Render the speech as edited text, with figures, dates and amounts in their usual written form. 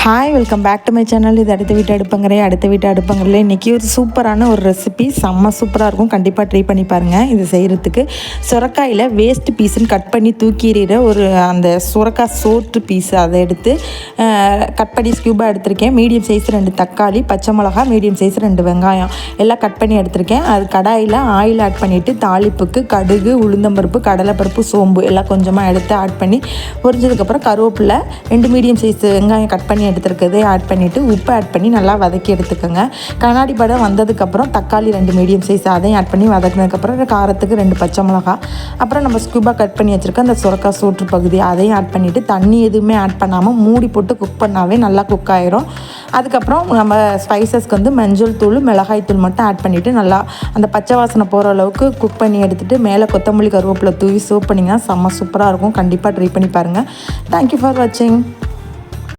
Hi welcome back to my channel. இது அடுத்த வீட்டு அடுப்பங்கரையில் இன்றைக்கி ஒரு சூப்பரான ஒரு ரெசிபி, செம்ம சூப்பராக இருக்கும். கண்டிப்பாக ட்ரை பண்ணி பாருங்கள். இது செய்கிறதுக்கு சுரக்காயில் வேஸ்ட் பீஸுன்னு கட் பண்ணி தூக்கிடுற அந்த சுரக்காய் சோற்று பீஸ் அதை எடுத்து கட் பண்ணி ஸ்கியூபாக எடுத்திருக்கேன். மீடியம் சைஸ் 2 தக்காளி, பச்சை மிளகா, மீடியம் சைஸ் 2 வெங்காயம் எல்லாம் கட் பண்ணி எடுத்திருக்கேன். அது கடாயில் ஆயில் ஆட் பண்ணிவிட்டு தாளிப்புக்கு கடுகு, உளுந்தம்பருப்பு, கடலைப்பருப்பு, சோம்பு எல்லாம் கொஞ்சமாக எடுத்து ஆட் பண்ணி பொரிஞ்சதுக்கப்புறம் கருவேப்பிலை 2 மீடியம் சைஸ் வெங்காயம் கட் பண்ணி எடுத்துருக்கதே ஆட் பண்ணிவிட்டு உப்பு ஆட் பண்ணி நல்லா வதக்கி எடுத்துக்கோங்க. கண்ணாடி படம் வந்ததுக்கப்புறம் தக்காளி 2 மீடியம் சைஸ் அதையும் ஆட் பண்ணி வதக்கினதுக்கப்புறம் காரத்துக்கு 2 பச்சை மிளகா, அப்புறம் நம்ம ஸ்கியூபா கட் பண்ணி வச்சுருக்க அந்த சுரக்காய் சோற்று பகுதி அதையும் ஆட் பண்ணிவிட்டு தண்ணி எதுவுமே ஆட் பண்ணாமல் மூடி போட்டு குக் பண்ணாவே நல்லா குக் ஆயிரும். அதுக்கப்புறம் நம்ம ஸ்பைசஸ்க்கு மஞ்சள் தூள், மிளகாய் தூள் மட்டும் ஆட் பண்ணிவிட்டு நல்லா அந்த பச்சை வாசனை போகிற அளவுக்கு குக் பண்ணி எடுத்துகிட்டு மேலே கொத்தமல்லி, கருவேப்பிலை தூவி சர்வ் பண்ணிங்கன்னா செம்ம சூப்பராக இருக்கும். கண்டிப்பாக ட்ரை பண்ணி பாருங்கள். தேங்க்யூ ஃபார் வாட்சிங்.